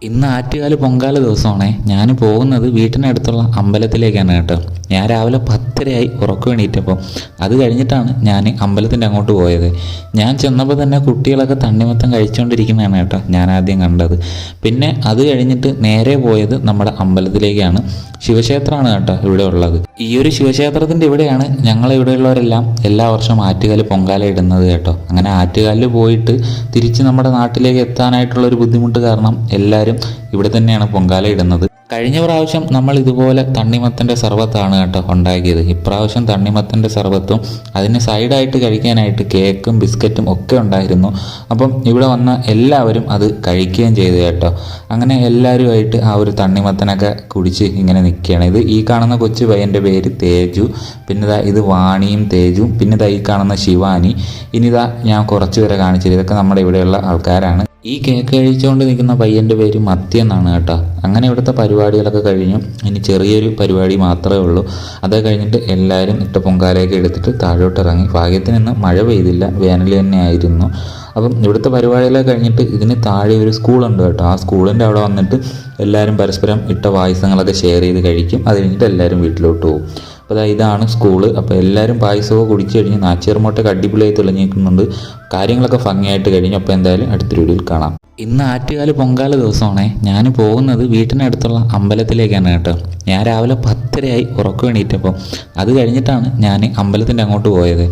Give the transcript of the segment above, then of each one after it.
ഇന്ന് ആറ്റുകാൽ പൊങ്കാല ദിവസമാണേ. ഞാൻ പോകുന്നത് വീട്ടിനടുത്തുള്ള അമ്പലത്തിലേക്കാണ് കേട്ടോ. ഞാൻ രാവിലെ 10:30 ഉറക്കം എണീറ്റപ്പോൾ അത് കഴിഞ്ഞിട്ടാണ് ഞാൻ അമ്പലത്തിൻ്റെ അങ്ങോട്ട് പോയത്. ഞാൻ ചെന്നപ്പോൾ തന്നെ കുട്ടികളൊക്കെ തണ്ണിമത്തം കഴിച്ചുകൊണ്ടിരിക്കുന്നതാണ് കേട്ടോ ഞാൻ ആദ്യം കണ്ടത്. പിന്നെ അത് കഴിഞ്ഞിട്ട് നേരെ പോയത് നമ്മുടെ അമ്പലത്തിലേക്കാണ്. ശിവക്ഷേത്രമാണ് കേട്ടോ ഇവിടെ ഉള്ളത്. ഈ ഒരു ശിവക്ഷേത്രത്തിൻ്റെ ഇവിടെയാണ് ഞങ്ങളിവിടെയുള്ളവരെല്ലാം എല്ലാ വർഷവും ആറ്റുകാൽ പൊങ്കാല ഇടുന്നത് കേട്ടോ. അങ്ങനെ ആറ്റുകാലിൽ പോയിട്ട് തിരിച്ച് നമ്മുടെ നാട്ടിലേക്ക് എത്താനായിട്ടുള്ളൊരു ബുദ്ധിമുട്ട് കാരണം എല്ലാവരും ഇവിടെ തന്നെയാണ് പൊങ്കാല ഇടുന്നത്. കഴിഞ്ഞ പ്രാവശ്യം നമ്മൾ ഇതുപോലെ തണ്ണിമത്തൻ്റെ സർബത്താണ് കേട്ടോ ഉണ്ടാക്കിയത്. ഇപ്രാവശ്യം തണ്ണിമത്തൻ്റെ സർബത്തും അതിന് സൈഡായിട്ട് കഴിക്കാനായിട്ട് കേക്കും ബിസ്ക്കറ്റും ഒക്കെ ഉണ്ടായിരുന്നു. അപ്പം ഇവിടെ വന്ന എല്ലാവരും അത് കഴിക്കുകയും ചെയ്തു കേട്ടോ. അങ്ങനെ എല്ലാവരുമായിട്ട് ആ ഒരു തണ്ണിമത്തനൊക്കെ കുടിച്ച് ഇങ്ങനെ നിൽക്കുകയാണ്. ഇത് ഈ കാണുന്ന കൊച്ചു പയ്യൻ്റെ പേര് തേജു, പിന്നെ ഇത് വാണിയും തേജും, പിന്നെ ഈ കാണുന്ന ശിവാനി, ഇനിതാ ഞാൻ കുറച്ച് പേരെ കാണിച്ചത്. ഇതൊക്കെ നമ്മുടെ ഇവിടെയുള്ള ആൾക്കാരാണ്. ഈ കേക്ക് കഴിച്ചുകൊണ്ട് നിൽക്കുന്ന പയ്യൻ്റെ പേര് മത്തി എന്നാണ് കേട്ടോ. അങ്ങനെ ഇവിടുത്തെ പരിപാടികളൊക്കെ കഴിഞ്ഞു. ഇനി ചെറിയൊരു പരിപാടി മാത്രമേ ഉള്ളൂ. അത് കഴിഞ്ഞിട്ട് എല്ലാവരും ഇട്ട പൊങ്കാലയൊക്കെ എടുത്തിട്ട് താഴോട്ട് ഇറങ്ങി. ഭാഗ്യത്തിന് ഇന്ന് മഴ പെയ്തില്ല, വേനൽ തന്നെ ആയിരുന്നു. അപ്പം ഇവിടുത്തെ പരിപാടികളൊക്കെ കഴിഞ്ഞിട്ട് ഇതിന് താഴെ ഒരു സ്കൂളുണ്ട് കേട്ടോ. ആ സ്കൂളിൻ്റെ അവിടെ വന്നിട്ട് എല്ലാവരും പരസ്പരം ഇട്ട പായസങ്ങളൊക്കെ ഷെയർ ചെയ്ത് കഴിക്കും. അത് കഴിഞ്ഞിട്ട് എല്ലാവരും വീട്ടിലോട്ട് പോകും. അപ്പോൾ ഇതാണ് സ്കൂള്. അപ്പോൾ എല്ലാവരും പായസമൊക്കെ കുടിച്ച് കഴിഞ്ഞ് നാച്ചേർമോട്ടൊക്കെ അടിപൊളിയായി തെളിഞ്ഞിരിക്കുന്നുണ്ട്. കാര്യങ്ങളൊക്കെ ഭംഗിയായിട്ട് കഴിഞ്ഞു. അപ്പോൾ എന്തായാലും അടുത്ത വീഡിയോയിൽ കാണാം. ഇന്ന് ആറ്റുകാൽ പൊങ്കാല ദിവസമാണേ. ഞാൻ പോകുന്നത് വീട്ടിനടുത്തുള്ള അമ്പലത്തിലേക്കാണ് കേട്ടോ. ഞാൻ രാവിലെ 10:30 ഉറക്കം എണീറ്റപ്പോൾ അത് കഴിഞ്ഞിട്ടാണ് ഞാൻ അമ്പലത്തിൻ്റെ അങ്ങോട്ട് പോയത്.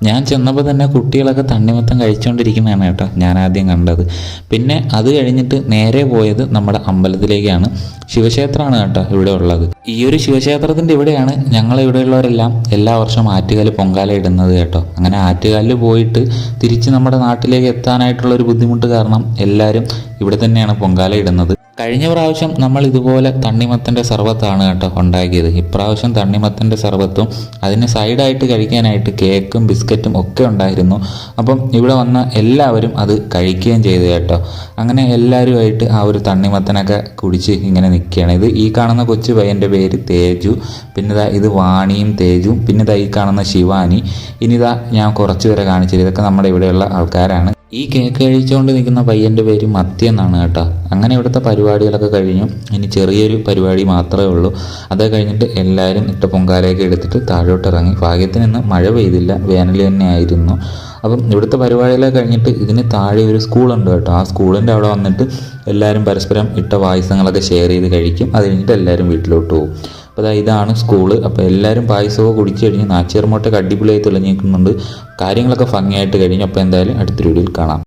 ഞാൻ ചെന്നപ്പോൾ തന്നെ കുട്ടികളൊക്കെ തണ്ണിമത്തം കഴിച്ചുകൊണ്ടിരിക്കുന്നതാണ് കേട്ടോ ഞാൻ ആദ്യം കണ്ടത്. പിന്നെ അത് കഴിഞ്ഞിട്ട് നേരെ പോയത് നമ്മുടെ അമ്പലത്തിലേക്കാണ്. ശിവക്ഷേത്രമാണ് കേട്ടോ ഇവിടെ ഉള്ളത്. ഈ ഒരു ശിവക്ഷേത്രത്തിൻ്റെ ഇവിടെയാണ് ഞങ്ങളിവിടെയുള്ളവരെല്ലാം എല്ലാ വർഷവും ആറ്റുകാൽ പൊങ്കാല ഇടുന്നത് കേട്ടോ. അങ്ങനെ ആറ്റുകാലിൽ പോയിട്ട് തിരിച്ച് നമ്മുടെ നാട്ടിലേക്ക് എത്താനായിട്ടുള്ളൊരു ബുദ്ധിമുട്ട് കാരണം എല്ലാവരും ഇവിടെ തന്നെയാണ് പൊങ്കാല ഇടുന്നത്. കഴിഞ്ഞ പ്രാവശ്യം നമ്മൾ ഇതുപോലെ തണ്ണിമത്തൻ്റെ സർബത്താണ് കേട്ടോ ഉണ്ടാക്കിയത്. ഇപ്രാവശ്യം തണ്ണിമത്തൻ്റെ സർബത്തും അതിന് സൈഡായിട്ട് കഴിക്കാനായിട്ട് കേക്കും ബിസ്ക്കറ്റും ഒക്കെ ഉണ്ടായിരുന്നു. അപ്പം ഇവിടെ വന്ന എല്ലാവരും അത് കഴിക്കുകയും ചെയ്തു കേട്ടോ. അങ്ങനെ എല്ലാവരുമായിട്ട് ആ ഒരു തണ്ണിമത്തനൊക്കെ കുടിച്ച് ഇങ്ങനെ നിൽക്കുകയാണ്. ഇത് ഈ കാണുന്ന കൊച്ചു പയ്യൻ്റെ പേര് തേജു, പിന്നെ ഇത് വാണിയും തേജും, പിന്നെ ഈ കാണുന്ന ശിവാനി, ഇനിതാ ഞാൻ കുറച്ച് പേരെ കാണിച്ചത്. ഇതൊക്കെ നമ്മുടെ ഇവിടെയുള്ള ആൾക്കാരാണ്. ഈ കേക്ക് കഴിച്ചുകൊണ്ട് നിൽക്കുന്ന പയ്യൻ്റെ പേര് മത്തി എന്നാണ് കേട്ടോ. അങ്ങനെ ഇവിടുത്തെ പരിപാടികളൊക്കെ കഴിഞ്ഞു. ഇനി ചെറിയൊരു പരിപാടി മാത്രമേ ഉള്ളൂ. അത് കഴിഞ്ഞിട്ട് എല്ലാവരും ഇട്ട പൊങ്കാലയൊക്കെ എടുത്തിട്ട് താഴോട്ട് ഇറങ്ങി. ഭാഗ്യത്തിന് ഇന്ന് മഴ പെയ്തില്ല, വേനൽ തന്നെ ആയിരുന്നു. അപ്പം ഇവിടുത്തെ പരിപാടികളൊക്കെ കഴിഞ്ഞിട്ട് ഇതിന് താഴെ ഒരു സ്കൂളുണ്ട് കേട്ടോ. ആ സ്കൂളിൻ്റെ അവിടെ വന്നിട്ട് എല്ലാവരും പരസ്പരം ഇട്ട പായസങ്ങളൊക്കെ ഷെയർ ചെയ്ത് കഴിക്കും. അത് കഴിഞ്ഞിട്ട് എല്ലാവരും വീട്ടിലോട്ട് പോകും. അപ്പോൾ ഇതാണ് സ്കൂള്. അപ്പോൾ എല്ലാവരും പായസമൊക്കെ കുടിച്ച് കഴിഞ്ഞ് നാച്ചേർമോട്ടൊക്കെ അടിപൊളിയായി തെളിഞ്ഞിരിക്കുന്നുണ്ട്. കാര്യങ്ങളൊക്കെ ഭംഗിയായിട്ട് കഴിഞ്ഞു. അപ്പോൾ എന്തായാലും അടുത്ത വീഡിയോയിൽ കാണാം.